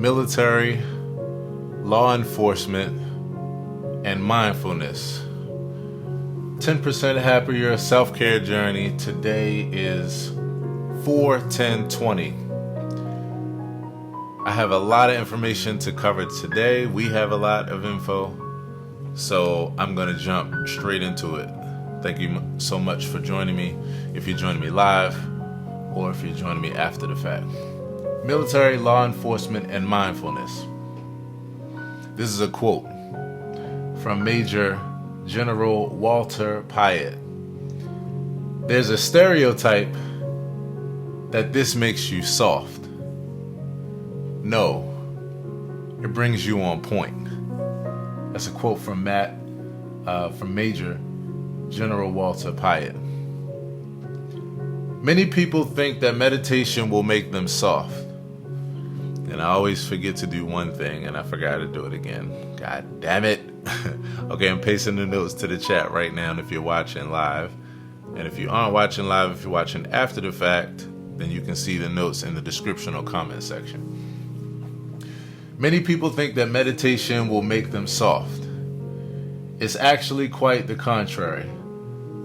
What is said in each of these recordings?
military, law enforcement, and mindfulness. 10% happier self-care journey. Today is 4/10/20. I have a lot of information to cover today. We have a lot of info, so I'm going to jump straight into it. Thank you so much for joining me, if you're joining me live or if you're joining me after the fact. Military, law enforcement, and mindfulness. This is a quote from Major General Walter Pyatt. There's a stereotype that this makes you soft. No, it brings you on point. That's a quote from Major General Walter Pyatt. Many people think that meditation will make them soft. And I always forget to do one thing, and I forgot to do it again. God damn it. Okay, I'm pasting the notes to the chat right now if you're watching live. And if you aren't watching live, if you're watching after the fact, then you can see the notes in the description or comment section. Many people think that meditation will make them soft. It's actually quite the contrary.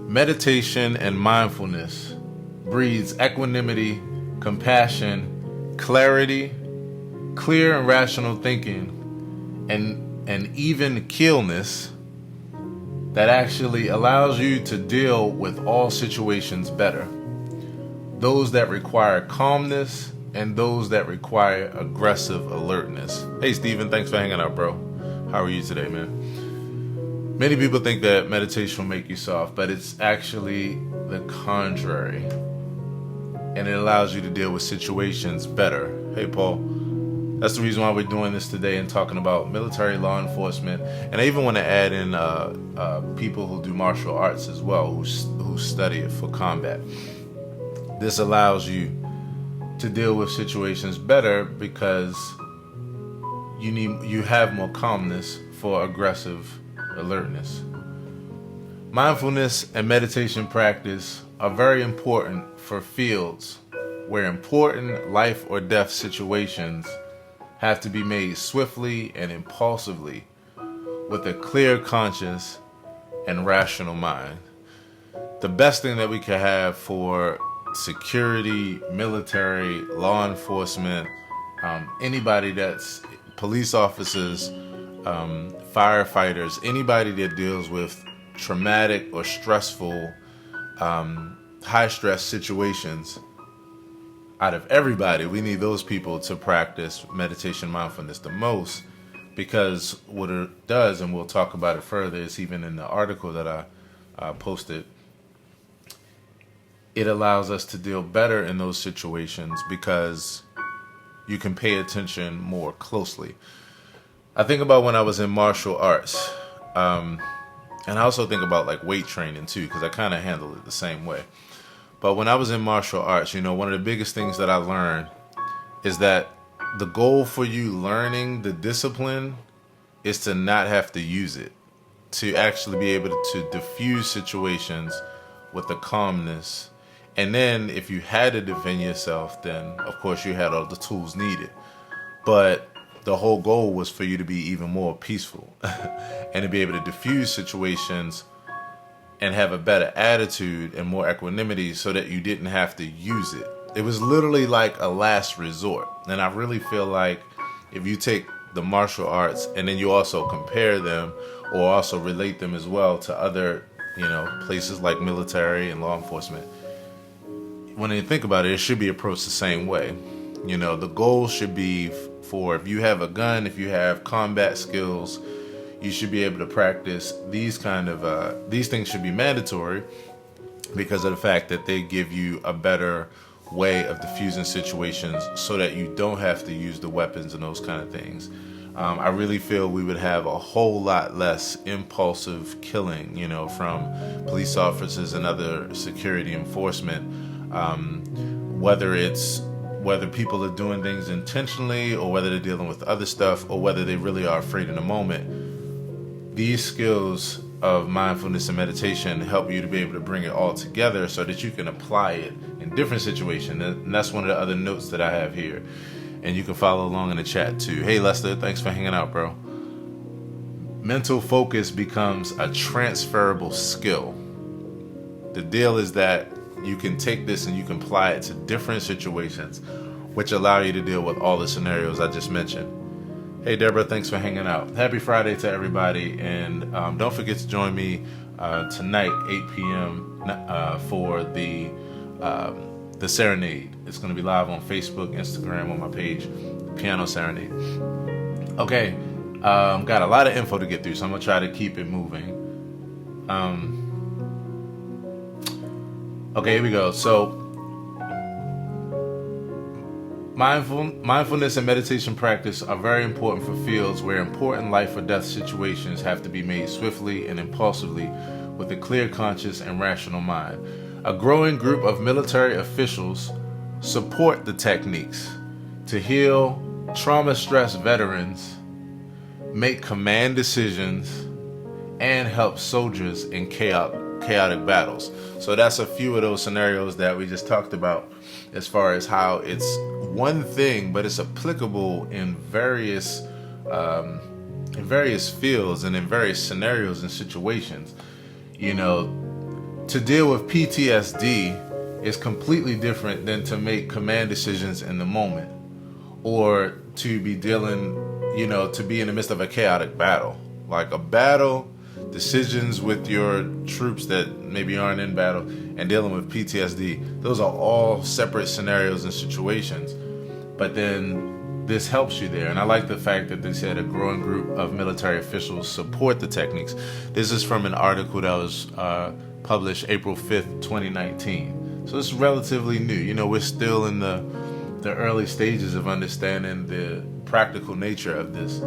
Meditation and mindfulness breeds equanimity, compassion, clarity, clear and rational thinking, and even keelness that actually allows you to deal with all situations better. Those that require calmness and those that require aggressive alertness. Hey Steven, thanks for hanging out, bro. How are you today, man? Many people think that meditation will make you soft, but it's actually the contrary. And it allows you to deal with situations better. Hey Paul. That's the reason why we're doing this today and talking about military, law enforcement. And I even want to add in people who do martial arts as well, who study it for combat. This allows you to deal with situations better because you have more calmness for aggressive alertness. Mindfulness and meditation practice are very important for fields where important life or death situations have to be made swiftly and impulsively with a clear conscience and rational mind. The best thing that we could have for security, military, law enforcement, anybody that's police officers, firefighters, anybody that deals with traumatic or stressful, high stress situations, out of everybody, we need those people to practice meditation mindfulness the most, because what it does, and we'll talk about it further, is even in the article that I posted, it allows us to deal better in those situations because you can pay attention more closely. I think about when I was in martial arts, and I also think about like weight training too, because I kind of handle it the same way. But when I was in martial arts, one of the biggest things that I learned is that the goal for you learning the discipline is to not have to use it, to actually be able to diffuse situations with a calmness. And then if you had to defend yourself, then of course you had all the tools needed. But the whole goal was for you to be even more peaceful and to be able to diffuse situations and have a better attitude and more equanimity so that you didn't have to use it. It was literally like a last resort. And I really feel like if you take the martial arts and then you also compare them or also relate them as well to other, places like military and law enforcement, when you think about it, it should be approached the same way. The goal should be for, if you have a gun, if you have combat skills, you should be able to practice these things should be mandatory because of the fact that they give you a better way of diffusing situations so that you don't have to use the weapons and those kind of things. I really feel we would have a whole lot less impulsive killing, from police officers and other security enforcement, whether people are doing things intentionally or whether they're dealing with other stuff or whether they really are afraid in the moment. These skills of mindfulness and meditation help you to be able to bring it all together so that you can apply it in different situations. And that's one of the other notes that I have here. And you can follow along in the chat too. Hey Lester, thanks for hanging out, bro. Mental focus becomes a transferable skill. The deal is that you can take this and you can apply it to different situations, which allow you to deal with all the scenarios I just mentioned. Hey Deborah, thanks for hanging out. Happy Friday to everybody, and don't forget to join me tonight, 8 p.m. For the Serenade. It's going to be live on Facebook, Instagram, on my page, Piano Serenade. Okay, got a lot of info to get through, so I'm going to try to keep it moving. Okay, here we go. So, mindfulness and meditation practice are very important for fields where important life or death situations have to be made swiftly and impulsively with a clear conscious and rational mind. A growing group of military officials support the techniques to heal trauma-stressed veterans, make command decisions, and help soldiers in chaotic battles. So that's a few of those scenarios that we just talked about as far as how it's one thing, but it's applicable in various fields and in various scenarios and situations. You know, to deal with PTSD is completely different than to make command decisions in the moment, or to be dealing, to be in the midst of a chaotic battle. Like a battle, decisions with your troops that maybe aren't in battle, and dealing with PTSD, those are all separate scenarios and situations. But then this helps you there. And I like the fact that they said a growing group of military officials support the techniques. This is from an article that was published April 5th, 2019. So it's relatively new. We're still in the early stages of understanding the practical nature of this.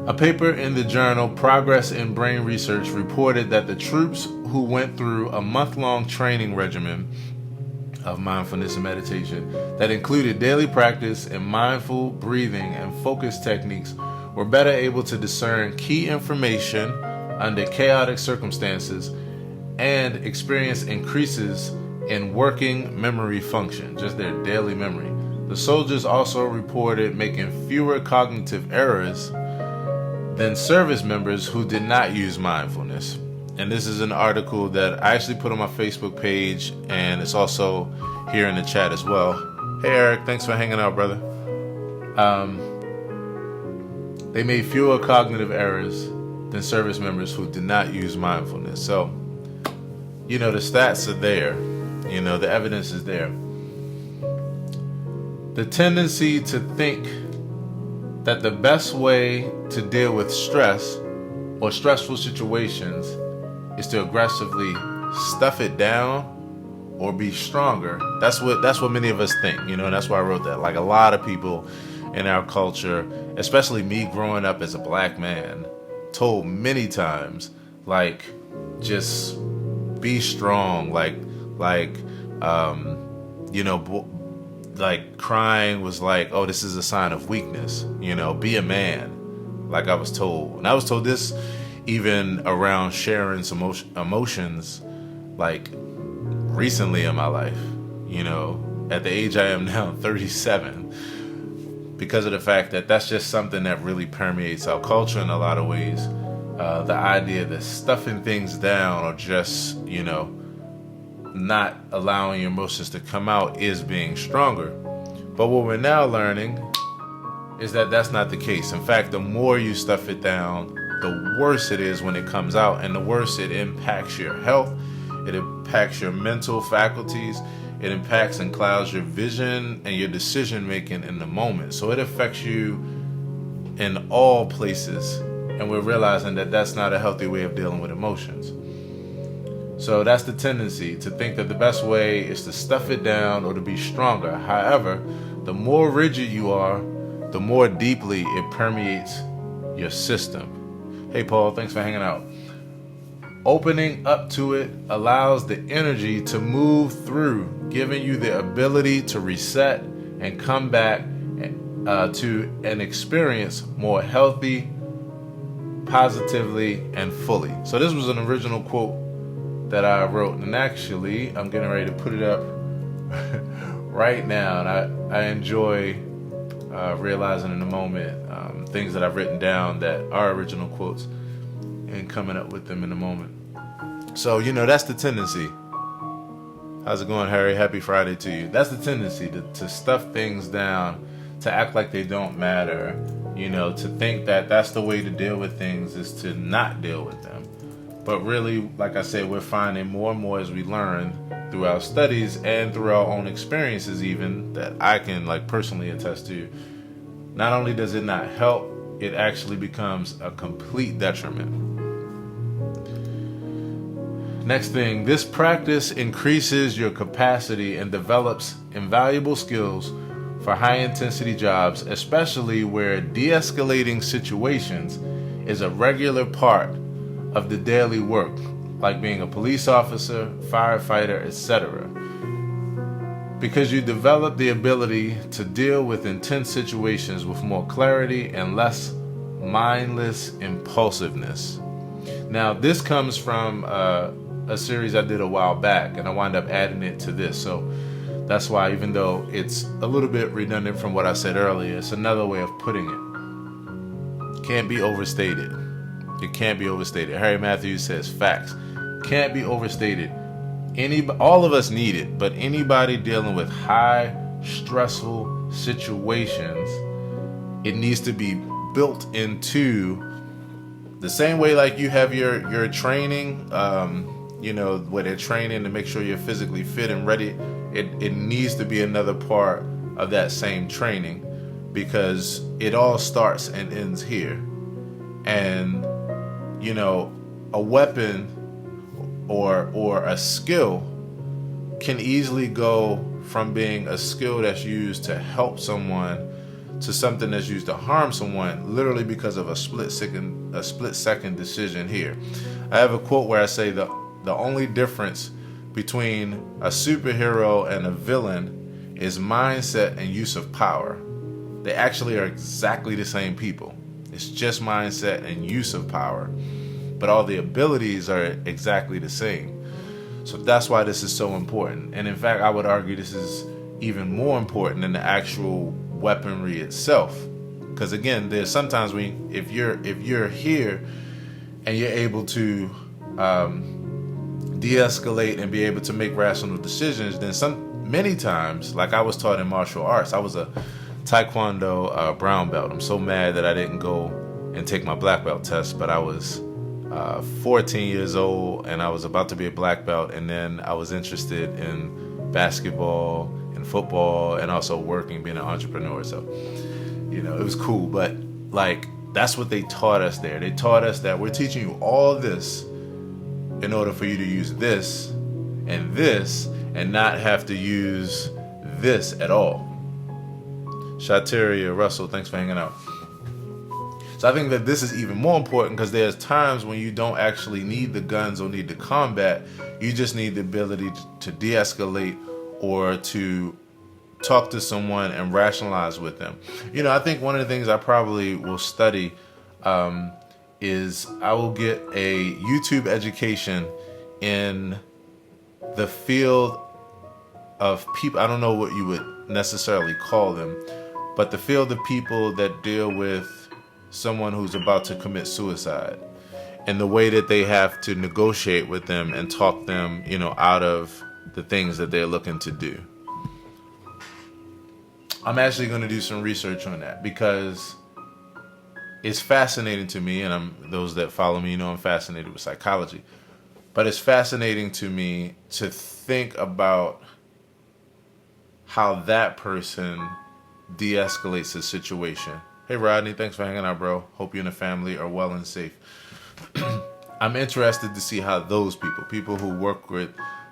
A paper in the journal Progress in Brain Research reported that the troops who went through a month-long training regimen of mindfulness and meditation that included daily practice in mindful breathing and focus techniques were better able to discern key information under chaotic circumstances and experience increases in working memory function, just their daily memory. The soldiers also reported making fewer cognitive errors than service members who did not use mindfulness. And this is an article that I actually put on my Facebook page, and it's also here in the chat as well. Hey Eric, thanks for hanging out, brother. They made fewer cognitive errors than service members who did not use mindfulness. So, the stats are there. The evidence is there. The tendency to think that the best way to deal with stress or stressful situations is to aggressively stuff it down or be stronger. That's what many of us think, and that's why I wrote that. Like a lot of people in our culture, especially me growing up as a black man, told many times, like, just be strong, like crying was like, oh, this is a sign of weakness, be a man, like I was told. And I was told this even around sharing some emotions, like recently in my life, at the age I am now, 37, because of the fact that that's just something that really permeates our culture in a lot of ways. The idea that stuffing things down or just, not allowing your emotions to come out is being stronger. But what we're now learning is that that's not the case. In fact, the more you stuff it down, the worse it is when it comes out, and the worse it impacts your health, it impacts your mental faculties, it impacts and clouds your vision and your decision making in the moment. So it affects you in all places, and we're realizing that that's not a healthy way of dealing with emotions. So that's the tendency, to think that the best way is to stuff it down or to be stronger. However, the more rigid you are, the more deeply it permeates your system. Hey Paul, thanks for hanging out. Opening up to it allows the energy to move through, giving you the ability to reset and come back to an experience more healthy, positively, and fully. So this was an original quote that I wrote, and actually I'm getting ready to put it up right now, and I enjoy realizing in the moment things that I've written down that are original quotes and coming up with them in the moment. So, that's the tendency. How's it going, Harry? Happy Friday to you. That's the tendency to stuff things down, to act like they don't matter, to think that that's the way to deal with things is to not deal with them. But really, like I said, we're finding more and more as we learn through our studies and through our own experiences even, that I can personally attest to. Not only does it not help, it actually becomes a complete detriment. Next thing, this practice increases your capacity and develops invaluable skills for high-intensity jobs, especially where de-escalating situations is a regular part of the daily work, like being a police officer, firefighter, etc. Because you develop the ability to deal with intense situations with more clarity and less mindless impulsiveness. Now, this comes from a series I did a while back, and I wound up adding it to this. So that's why, even though it's a little bit redundant from what I said earlier, it's another way of putting it. Can't be overstated. It can't be overstated. Harry Matthews says facts. Can't be overstated. All of us need it, but anybody dealing with high, stressful situations, it needs to be built into the same way like you have your training, where they're training to make sure you're physically fit and ready. It needs to be another part of that same training, because it all starts and ends here. And, a weapon or a skill can easily go from being a skill that's used to help someone to something that's used to harm someone, literally because of a split second decision here. I have a quote where I say the only difference between a superhero and a villain is mindset and use of power. They actually are exactly the same people. It's just mindset and use of power, but all the abilities are exactly the same. So that's why this is so important. And in fact, I would argue this is even more important than the actual weaponry itself. Because again, there's sometimes if you're here and you're able to de-escalate and be able to make rational decisions, then many times, like I was taught in martial arts, I was a Taekwondo brown belt. I'm so mad that I didn't go and take my black belt test, but I was 14 years old and I was about to be a black belt, and then I was interested in basketball and football and also working, being an entrepreneur. So, it was cool, but that's what they taught us there. They taught us that we're teaching you all this in order for you to use this and not have to use this at all. Shateria Russell, thanks for hanging out. So I think that this is even more important, because there's times when you don't actually need the guns or need the combat. You just need the ability to de-escalate or to talk to someone and rationalize with them. I think one of the things I probably will study is I will get a YouTube education in the field of people. I don't know what you would necessarily call them, but the field of people that deal with someone who's about to commit suicide, and the way that they have to negotiate with them and talk them, out of the things that they're looking to do. I'm actually going to do some research on that, because it's fascinating to me, and those that follow me, I'm fascinated with psychology, but it's fascinating to me to think about how that person de-escalates the situation. Hey Rodney, thanks for hanging out, bro. Hope you and the family are well and safe. I'm interested to see how those people who work with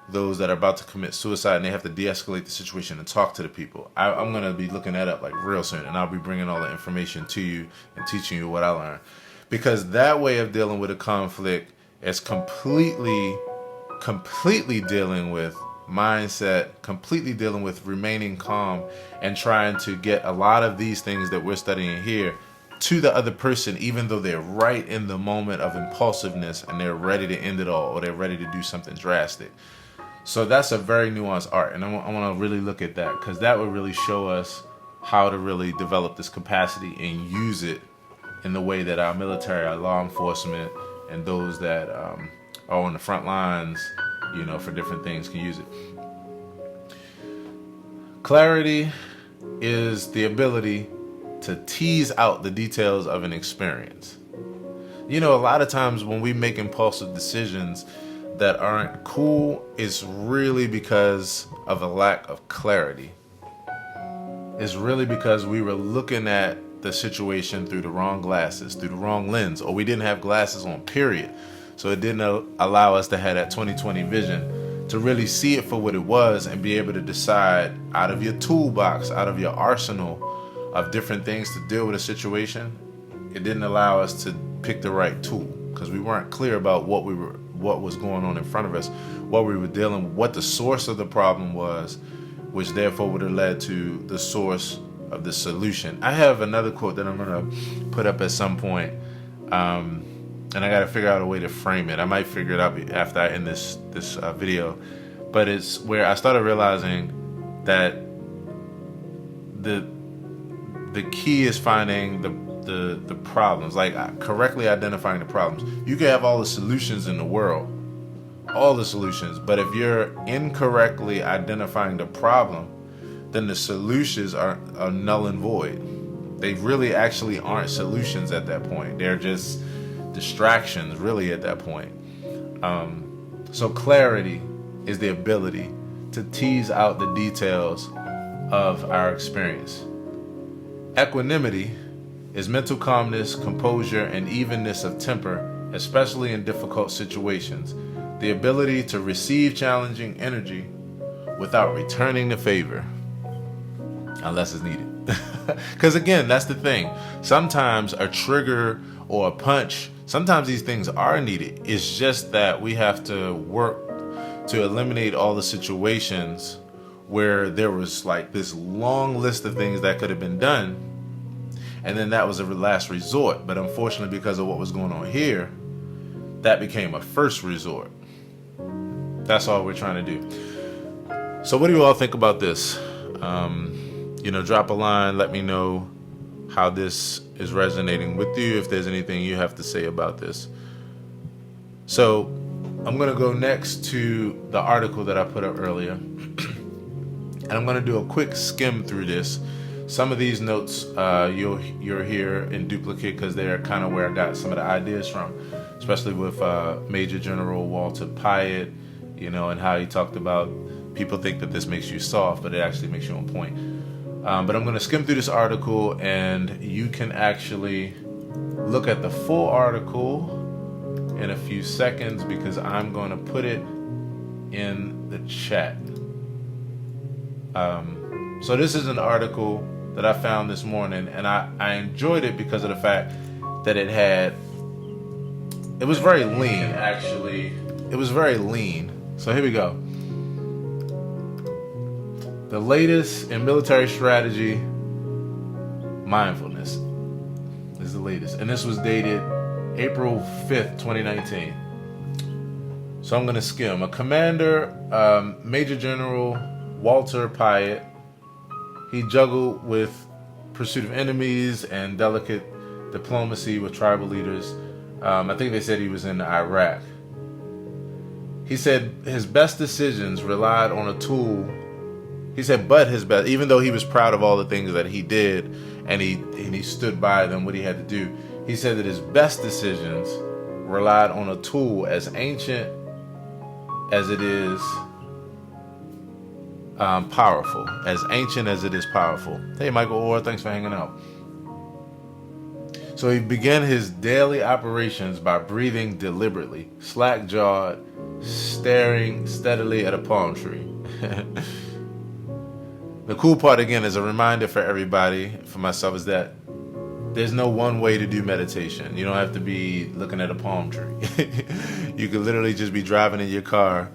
those that are about to commit suicide and they have to de-escalate the situation and talk to the people. I'm going to be looking that up real soon, and I'll be bringing all the information to you and teaching you what I learned. Because that way of dealing with a conflict is completely dealing with mindset, completely dealing with remaining calm and trying to get a lot of these things that we're studying here to the other person, even though they're right in the moment of impulsiveness and they're ready to end it all, or they're ready to do something drastic. So that's a very nuanced art, and I want to really look at that, because that would really show us how to really develop this capacity and use it in the way that our military, our law enforcement, and those that are on the front lines, for different things can use it. Clarity is the ability to tease out the details of an experience. A lot of times when we make impulsive decisions that aren't cool, it's really because of a lack of clarity. It's really because we were looking at the situation through the wrong glasses, through the wrong lens, or we didn't have glasses on, period. So it didn't allow us to have that 20/20 vision to really see it for what it was and be able to decide out of your toolbox, out of your arsenal of different things to deal with a situation. It didn't allow us to pick the right tool because we weren't clear about what was going on in front of us, what we were dealing with, what the source of the problem was, which therefore would have led to the source of the solution. I have another quote that I'm going to put up at some point, and I got to figure out a way to frame it. I might figure it out after I end this video, but it's where I started realizing that the key is finding the problems, like correctly identifying the problems. You can have all the solutions in the world, all the solutions, but if you're incorrectly identifying the problem, then the solutions are null and void. They really actually aren't solutions at that point. They're just distractions really at that point. So clarity is the ability to tease out the details of our experience. Equanimity is mental calmness, composure, and evenness of temper, especially in difficult situations. The ability to receive challenging energy without returning the favor, unless it's needed. Because again, that's the thing. Sometimes a trigger or a punch, sometimes these things are needed. It's just that we have to work to eliminate all the situations where there was like this long list of things that could have been done, and then that was a last resort. But unfortunately, because of what was going on here, that became a first resort. That's all we're trying to do. So what do you all think about this? Drop a line. Let me know how this is resonating with you, if there's anything you have to say about this. So I'm going to go next to the article that I put up earlier. And I'm going to do a quick skim through this. Some of these notes you'll hear in duplicate because they're kind of where I got some of the ideas from, especially with Major General Walter Pyatt, and how he talked about people think that this makes you soft, but it actually makes you on point. But I'm going to skim through this article, and you can actually look at the full article in a few seconds because I'm going to put it in the chat. So this is an article that I found this morning, and I enjoyed it because of the fact that it was very lean, actually. It was very lean. So here we go. The latest in military strategy, mindfulness, is the latest. And this was dated April 5th, 2019. So I'm going to skim. A commander, Major General Walter Pyatt, he juggled with pursuit of enemies and delicate diplomacy with tribal leaders. I think they said he was in Iraq. He said his best decisions relied on a tool. He said, but his best, even though he was proud of all the things that he did and he stood by them, what he had to do, he said that his best decisions relied on a tool as ancient as it is powerful. As ancient as it is powerful. Hey, Michael Orr, thanks for hanging out. So he began his daily operations by breathing deliberately, slack-jawed, staring steadily at a palm tree. The cool part, again, is a reminder for everybody, for myself, is that there's no one way to do meditation. You don't have to be looking at a palm tree. You could literally just be driving in your car,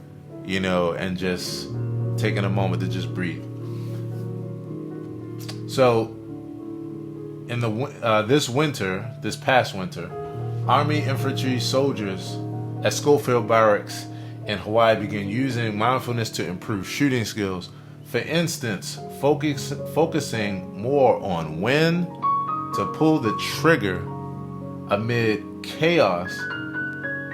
and just taking a moment to just breathe. So, in this past winter, Army infantry soldiers at Schofield Barracks in Hawaii began using mindfulness to improve shooting skills, For instance, focusing more on when to pull the trigger amid chaos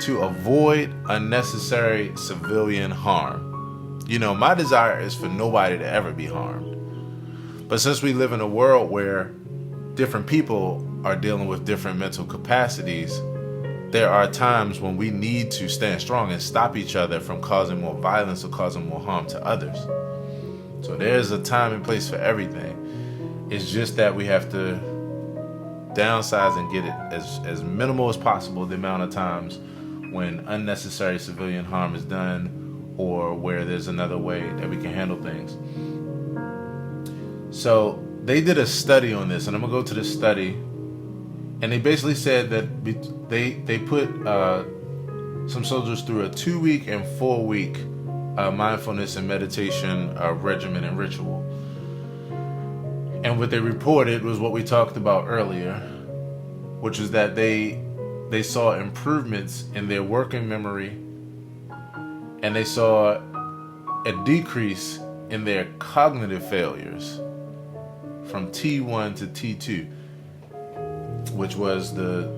to avoid unnecessary civilian harm. You know, my desire is for nobody to ever be harmed. But since we live in a world where different people are dealing with different mental capacities, there are times when we need to stand strong and stop each other from causing more violence or causing more harm to others. So there's a time and place for everything. It's just that we have to downsize and get it as minimal as possible, the amount of times when unnecessary civilian harm is done or where there's another way that we can handle things. So they did a study on this, and I'm going to go to the study, and they basically said that they put some soldiers through a 2-week and 4-week mindfulness and meditation regimen and ritual. And what they reported was what we talked about earlier, which is that they saw improvements in their working memory, and they saw a decrease in their cognitive failures from T1 to T2, which was the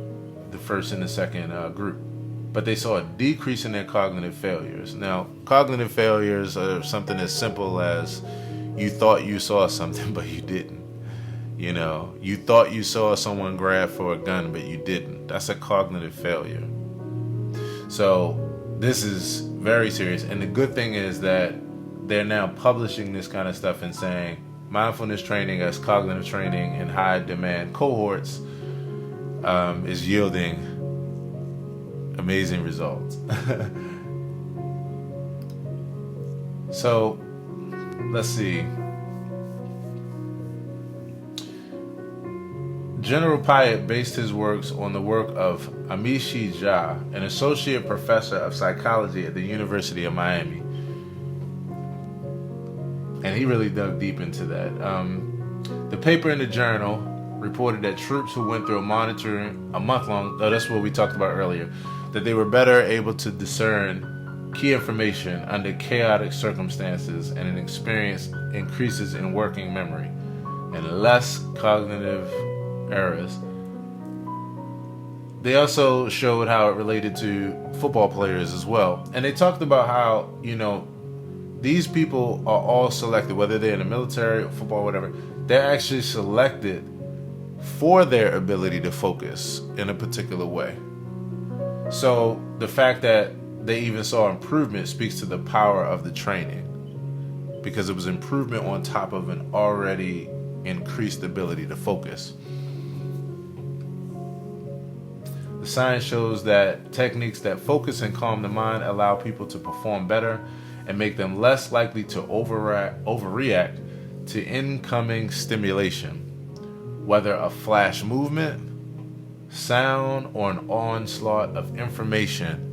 first and the second group. But they saw a decrease in their cognitive failures. Now, cognitive failures are something as simple as you thought you saw something, but you didn't. You know, you thought you saw someone grab for a gun, but you didn't. That's a cognitive failure. So this is very serious. And the good thing is that they're now publishing this kind of stuff and saying mindfulness training as cognitive training in high demand cohorts is yielding amazing results. So let's see. General Pyatt based his works on the work of Amishi Jha, an associate professor of psychology at the University of Miami. And he really dug deep into that. The paper in the journal reported that troops who went through a month-long, that's what we talked about earlier, that they were better able to discern key information under chaotic circumstances and an experience increases in working memory and less cognitive errors. They also showed how it related to football players as well. And they talked about how, you know, these people are all selected, whether they're in the military or football, whatever, they're actually selected for their ability to focus in a particular way. So the fact that they even saw improvement speaks to the power of the training, because it was improvement on top of an already increased ability to focus. The science shows that techniques that focus and calm the mind allow people to perform better and make them less likely to overreact to incoming stimulation, whether a flash movement, sound, or an onslaught of information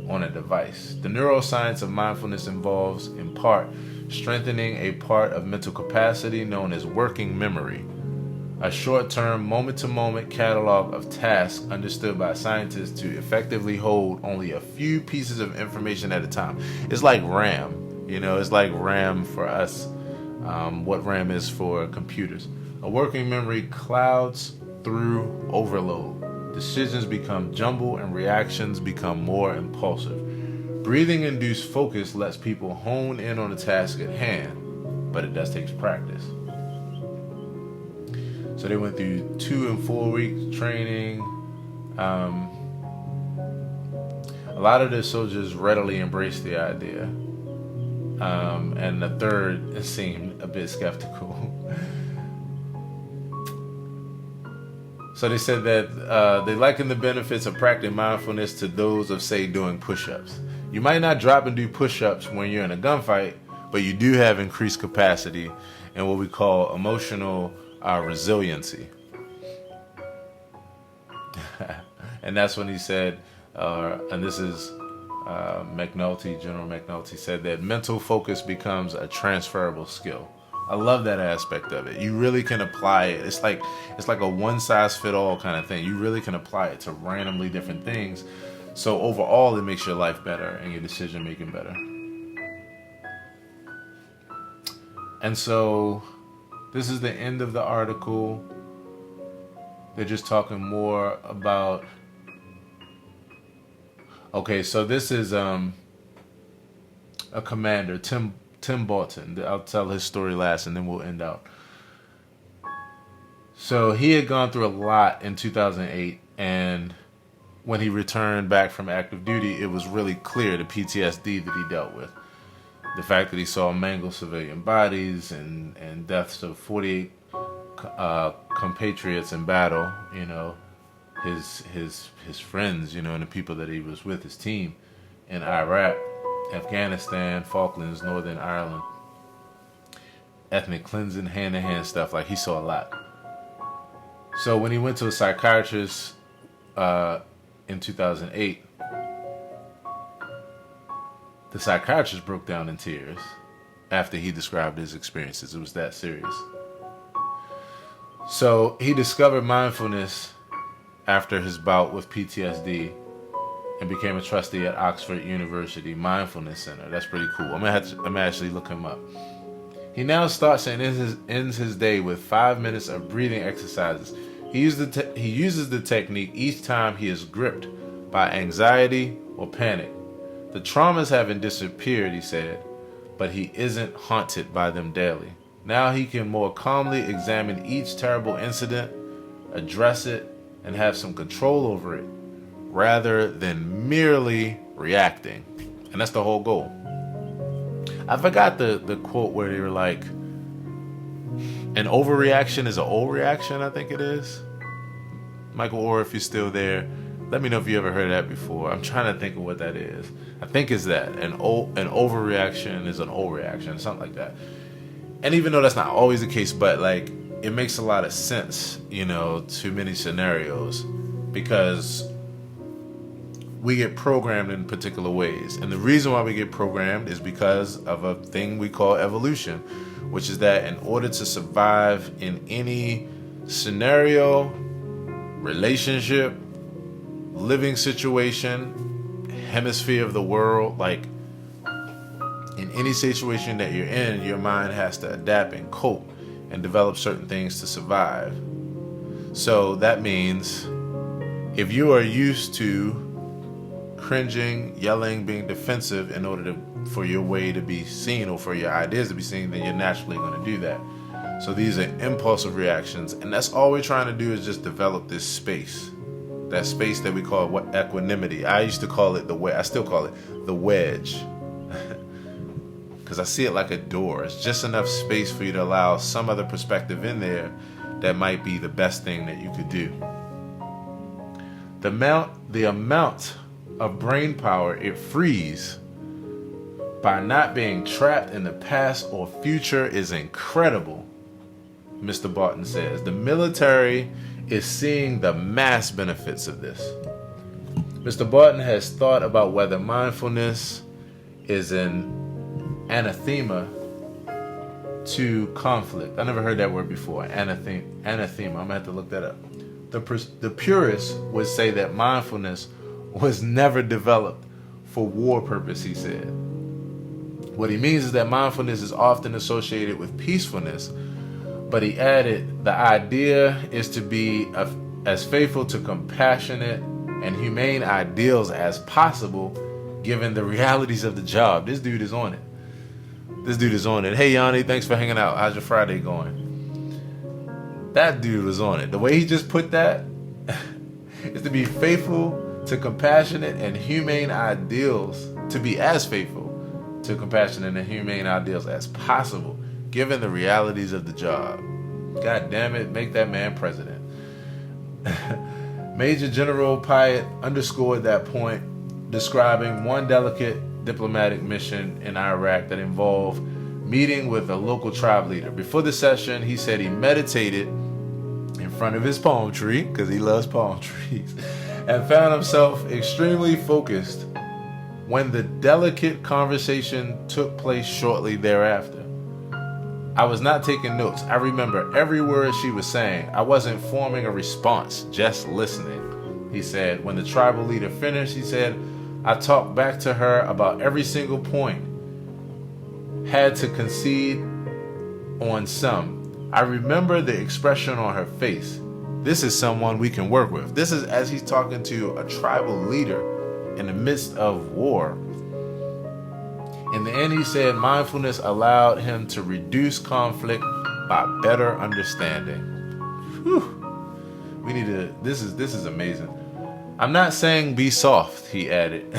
on a device. The neuroscience of mindfulness involves, in part, strengthening a part of mental capacity known as working memory, a short-term, moment-to-moment catalog of tasks understood by scientists to effectively hold only a few pieces of information at a time. It's like RAM, you know, it's like RAM for us, what RAM is for computers. A working memory clouds through overload. Decisions become jumbled and reactions become more impulsive. Breathing-induced focus lets people hone in on the task at hand, but it does take practice. So they went through 2 and 4 week training. A lot of the soldiers readily embraced the idea. And the third seemed a bit skeptical. So they said that they liken the benefits of practicing mindfulness to those of, say, doing push-ups. You might not drop and do push-ups when you're in a gunfight, but you do have increased capacity in what we call emotional resiliency. And that's when he said, and this is General McNulty said that mental focus becomes a transferable skill. I love that aspect of it. You really can apply it. It's like a one-size-fit-all kind of thing. You really can apply it to randomly different things. So overall, it makes your life better and your decision-making better. And so this is the end of the article. They're just talking more about... Okay, so this is a commander, Tim Bolton. I'll tell his story last and then we'll end out. So he had gone through a lot in 2008, and when he returned back from active duty, it was really clear the PTSD that he dealt with. The fact that he saw mangled civilian bodies and deaths of 48 compatriots in battle, you know, his friends, you know, and the people that he was with, his team in Iraq, Afghanistan, Falklands, Northern Ireland, ethnic cleansing, hand-to-hand stuff. Like, he saw a lot. So when he went to a psychiatrist in 2008, the psychiatrist broke down in tears after he described his experiences. It was that serious. So he discovered mindfulness after his bout with PTSD and became a trustee at Oxford University Mindfulness Center. That's pretty cool. I'm gonna actually look him up. He now starts and ends his day with 5 minutes of breathing exercises. He uses the technique each time he is gripped by anxiety or panic. The traumas haven't disappeared, he said, but he isn't haunted by them daily. Now he can more calmly examine each terrible incident, address it, and have some control over it, rather than merely reacting. And that's the whole goal. I forgot the quote where they were like, an overreaction is an old reaction, I think it is. Michael Orr, if you're still there, let me know if you ever heard that before. I'm trying to think of what that is. I think it's that. An overreaction is an old reaction, something like that. And even though that's not always the case, but like, it makes a lot of sense, you know, to many scenarios, because we get programmed in particular ways. And the reason why we get programmed is because of a thing we call evolution, which is that in order to survive in any scenario, relationship, living situation, hemisphere of the world, like in any situation that you're in, your mind has to adapt and cope and develop certain things to survive. So that means if you are used to cringing, yelling, being defensive in order for your way to be seen or for your ideas to be seen, then you're naturally going to do that. So these are impulsive reactions, and that's all we're trying to do is just develop this space. That space that we call equanimity. I used to call it I still call it the wedge. Because I see it like a door. It's just enough space for you to allow some other perspective in there that might be the best thing that you could do. The amount of brain power it frees by not being trapped in the past or future is incredible, Mr. Barton says. The military is seeing the mass benefits of this. Mr. Barton has thought about whether mindfulness is an anathema to conflict. I never heard that word before. Anathema. I'm gonna have to look that up. The purists would say that mindfulness was never developed for war purpose, he said. What he means is that mindfulness is often associated with peacefulness, but he added, the idea is to be as faithful to compassionate and humane ideals as possible, given the realities of the job. This dude is on it. Hey, Yanni, thanks for hanging out. How's your Friday going? That dude was on it. The way he just put that is to be faithful to compassionate and humane ideals, to be as faithful to compassionate and humane ideals as possible, given the realities of the job. God damn it, make that man president. Major General Pyatt underscored that point, describing one delicate diplomatic mission in Iraq that involved meeting with a local tribe leader. Before the session, he said he meditated in front of his palm tree, because he loves palm trees, and found himself extremely focused when the delicate conversation took place shortly thereafter. I was not taking notes. I remember every word she was saying. I wasn't forming a response, just listening, he said. When the tribal leader finished, he said, I talked back to her about every single point. Had to concede on some. I remember the expression on her face. This is someone we can work with. This is as he's talking to a tribal leader in the midst of war. In the end, he said mindfulness allowed him to reduce conflict by better understanding. Whew. We need to, this is amazing. I'm not saying be soft, he added.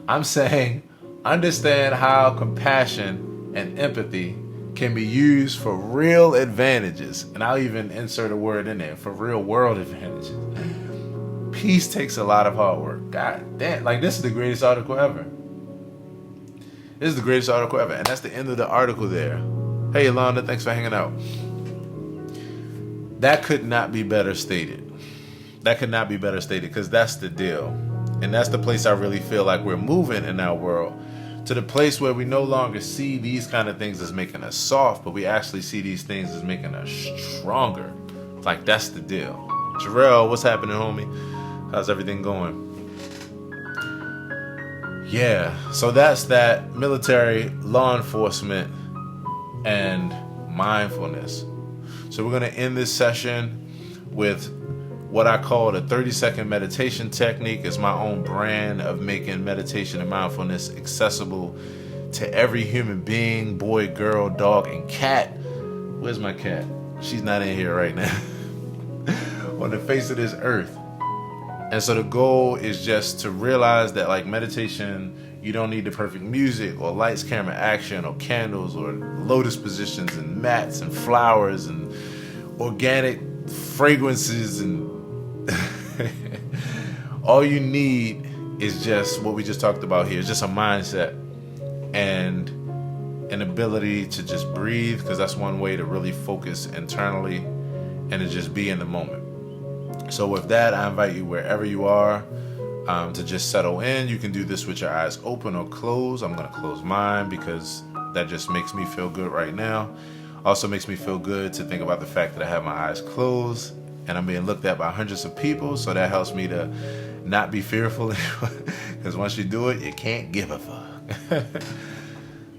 I'm saying understand how compassion and empathy can be used for real advantages. And I'll even insert a word in there, for real world advantages. Peace takes a lot of hard work. God damn, like this is the greatest article ever. This is the greatest article ever. And that's the end of the article there. Hey, Yolanda, thanks for hanging out. That could not be better stated. That could not be better stated, because that's the deal. And that's the place I really feel like we're moving in our world, to the place where we no longer see these kind of things as making us soft, but we actually see these things as making us stronger. Like, that's the deal. Jarrell, what's happening, homie? How's everything going? Yeah, so that's that military, law enforcement, and mindfulness. So we're going to end this session with what I call the 30-second meditation technique. It's my own brand of making meditation and mindfulness accessible to every human being, boy, girl, dog, and cat. Where's my cat? She's not in here right now. On the face of this earth. And so the goal is just to realize that, like, meditation, you don't need the perfect music or lights, camera, action, or candles, or lotus positions and mats and flowers and organic fragrances, and all you need is just what we just talked about here. It's just a mindset and an ability to just breathe, because that's one way to really focus internally and to just be in the moment. So with that, I invite you, wherever you are, to just settle in. You can do this with your eyes open or closed. I'm going to close mine because that just makes me feel good right now. Also makes me feel good to think about the fact that I have my eyes closed and I'm being looked at by hundreds of people. So that helps me to not be fearful, because once you do it, you can't give a fuck.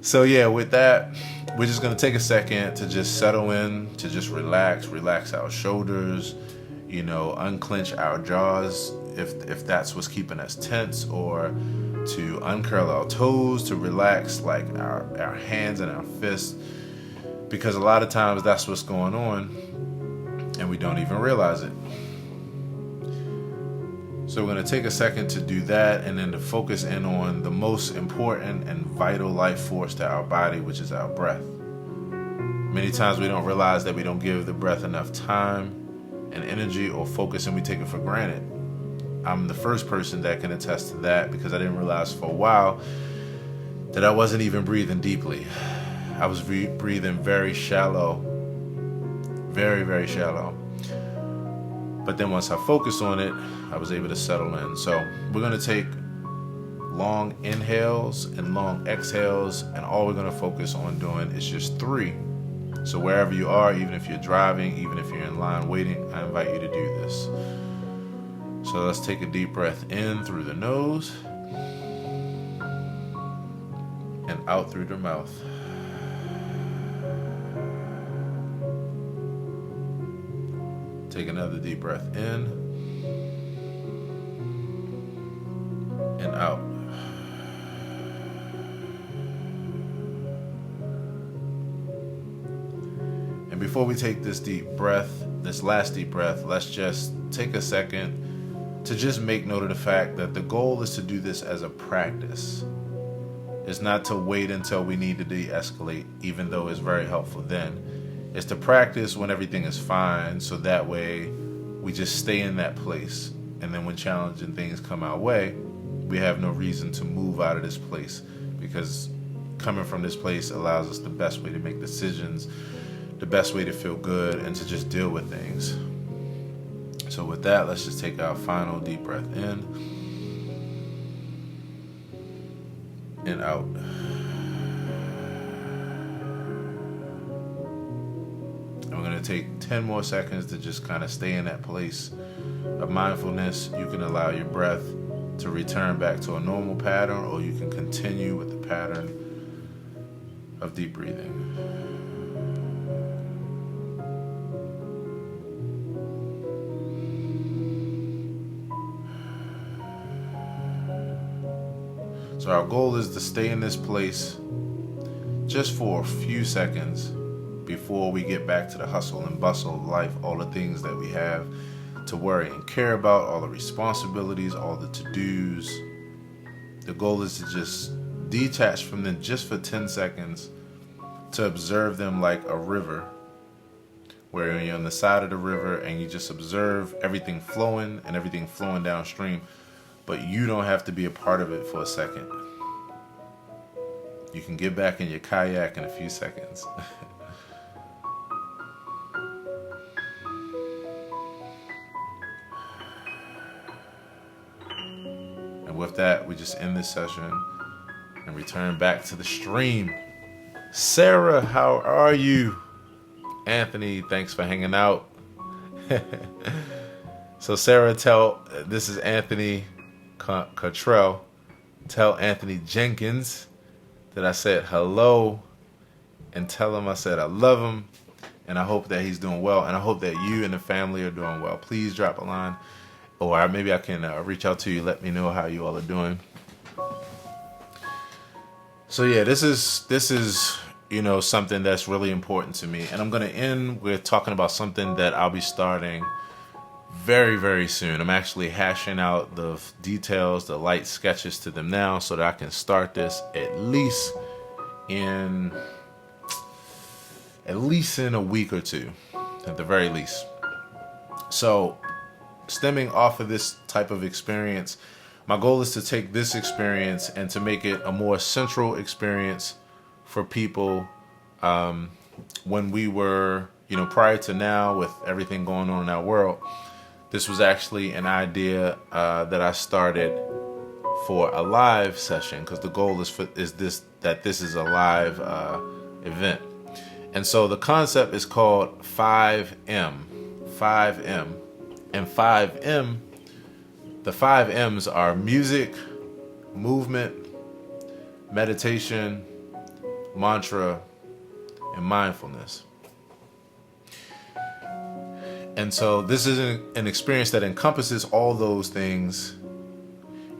So yeah, with that, we're just going to take a second to just settle in, to just relax our shoulders, unclench our jaws if that's what's keeping us tense, or to uncurl our toes, to relax like our hands and our fists, because a lot of times that's what's going on and we don't even realize it. So we're going to take a second to do that, and then to focus in on the most important and vital life force to our body, which is our breath. Many times we don't realize that we don't give the breath enough time and energy or focus, and we take it for granted. I'm the first person that can attest to that, because I didn't realize for a while that I wasn't even breathing deeply. I was breathing very shallow, very, very shallow. But then once I focused on it, I was able to settle in. So we're going to take long inhales and long exhales, and all we're going to focus on doing is just 3. So wherever you are, even if you're driving, even if you're in line waiting, I invite you to do this. So let's take a deep breath in through the nose and out through the mouth. Take another deep breath in and out. And before we take this last deep breath, let's just take a second to just make note of the fact that the goal is to do this as a practice. It's not to wait until we need to de-escalate, even though it's very helpful then. It's to practice when everything is fine, so that way we just stay in that place. And then when challenging things come our way, we have no reason to move out of this place, because coming from this place allows us the best way to make decisions, the best way to feel good, and to just deal with things. So with that, let's just take our final deep breath in and out. And we're going to take 10 more seconds to just kind of stay in that place of mindfulness. You can allow your breath to return back to a normal pattern, or you can continue with the pattern of deep breathing. So our goal is to stay in this place just for a few seconds before we get back to the hustle and bustle of life, all the things that we have to worry and care about, all the responsibilities, all the to-dos. The goal is to just detach from them just for 10 seconds, to observe them like a river, where you're on the side of the river and you just observe everything flowing and everything flowing downstream, but you don't have to be a part of it for a second. You can get back in your kayak in a few seconds. And with that, we just end this session and return back to the stream. Sarah, how are you? Anthony, thanks for hanging out. So Sarah, this is Anthony Cottrell. Tell Anthony Jenkins that I said hello, and tell him I said I love him, and I hope that he's doing well, and I hope that you and the family are doing well. Please drop a line, or maybe I can reach out to you, let me know how you all are doing. So yeah, this is something that's really important to me, and I'm going to end with talking about something that I'll be starting very, very soon. I'm actually hashing out the details, the light sketches to them now, so that I can start this at least in a week or two, at the very least. So, stemming off of this type of experience, my goal is to take this experience and to make it a more central experience for people. When we were, prior to now, with everything going on in our world, this was actually an idea that I started for a live session, because the goal is this is a live event. And so the concept is called 5M. 5M. And 5M, the 5 M's are music, movement, meditation, mantra, and mindfulness. And so this is an experience that encompasses all those things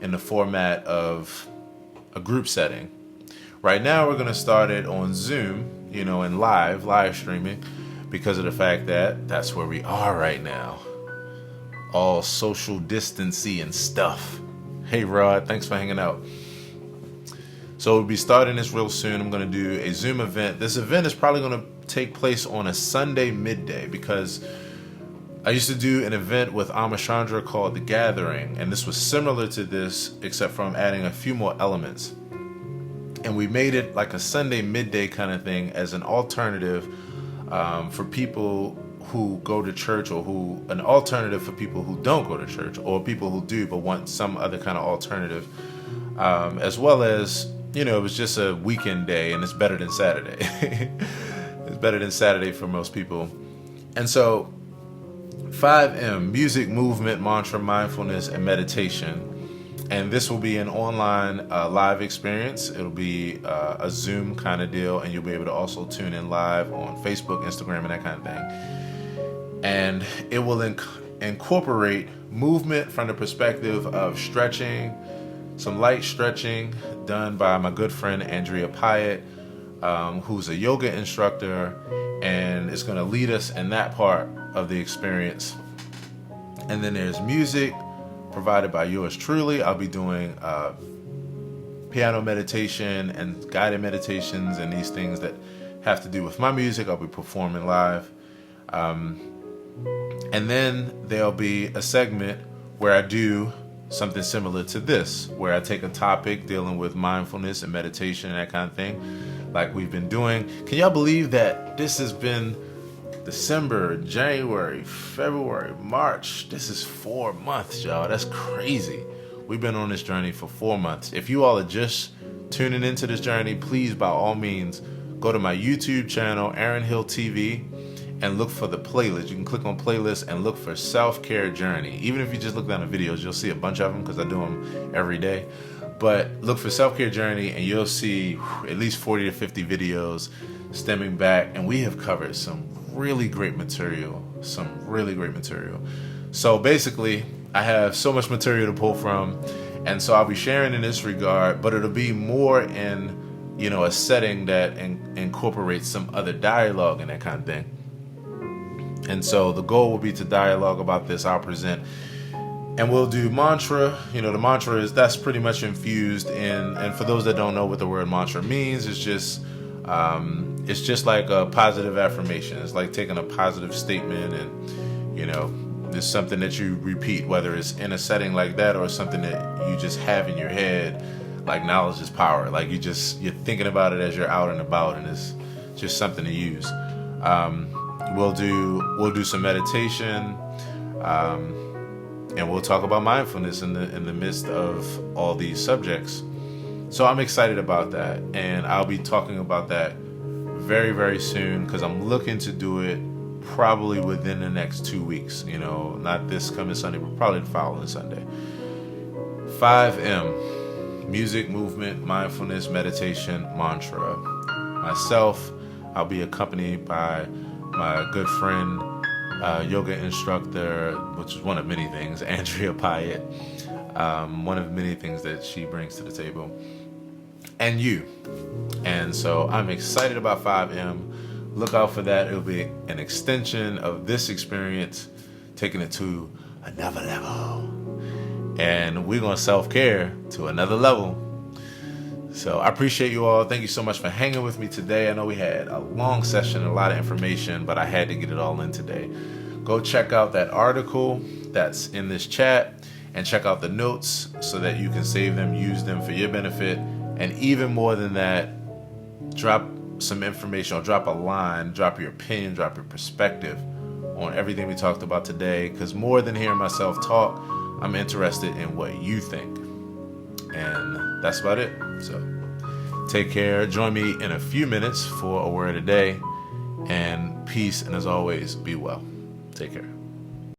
in the format of a group setting. Right now we're going to start it on Zoom, and live streaming, because of the fact that that's where we are right now. All social distancing and stuff. Hey Rod, thanks for hanging out. So we'll be starting this real soon. I'm going to do a Zoom event. This event is probably going to take place on a Sunday midday, because I used to do an event with Amachandra called The Gathering, and this was similar to this, except for I'm adding a few more elements. And we made it like a Sunday midday kind of thing as an alternative for people who go to church, or an alternative for people who don't go to church, or people who do but want some other kind of alternative, as well as, it was just a weekend day, and it's better than Saturday. It's better than Saturday for most people. And so 5M, music, movement, mantra, mindfulness, and meditation. And this will be an online live experience. It'll be a Zoom kind of deal, and you'll be able to also tune in live on Facebook, Instagram, and that kind of thing. And it will incorporate movement from the perspective of stretching, some light stretching done by my good friend Andrea Pyatt, who's a yoga instructor, and is going to lead us in that part of the experience. And then there's music provided by yours truly. I'll be doing piano meditation and guided meditations and these things that have to do with my music. I'll be performing live. And then there'll be a segment where I do something similar to this, where I take a topic dealing with mindfulness and meditation and that kind of thing, like we've been doing. Can y'all believe that this has been December, January, February, March? This is 4 months, y'all. That's crazy. We've been on this journey for 4 months. If you all are just tuning into this journey, please, by all means, go to my YouTube channel, aaronhilltv, and look for the playlist. You can click on playlist and look for Self-Care Journey. Even if you just look down the videos, you'll see a bunch of them, because I do them every day. But look for Self-Care Journey, and you'll see at least 40 to 50 videos stemming back. And we have covered some really great material. So basically, I have so much material to pull from, And so I'll be sharing in this regard, but it'll be more in, a setting that incorporates some other dialogue and that kind of thing. And so the goal will be to dialogue about this. I'll present, and we'll do mantra. The mantra that's pretty much infused in, and for those that don't know what the word mantra means, it's just like a positive affirmation. It's like taking a positive statement and, there's something that you repeat, whether it's in a setting like that or something that you just have in your head, like knowledge is power. Like you're thinking about it as you're out and about, and it's just something to use. We'll do some meditation, and we'll talk about mindfulness in the midst of all these subjects. So I'm excited about that, and I'll be talking about that very, very soon, because I'm looking to do it probably within the next 2 weeks. Not this coming Sunday, but probably the following Sunday. 5M, music, movement, mindfulness, meditation, mantra. Myself, I'll be accompanied by my good friend, yoga instructor, which is one of many things, Andrea Pyatt, one of many things that she brings to the table, and you. And so I'm excited about 5M. Look out for that. It'll be an extension of this experience, taking it to another level. And we're going to self-care to another level. So I appreciate you all. Thank you so much for hanging with me today. I know we had a long session, a lot of information, but I had to get it all in today. Go check out that article that's in this chat and check out the notes so that you can save them, use them for your benefit. And even more than that, drop some information, or drop a line, drop your opinion, drop your perspective on everything we talked about today. Because more than hearing myself talk, I'm interested in what you think. And that's about it. So take care. Join me in a few minutes for a word a day. And peace. And as always, be well. Take care.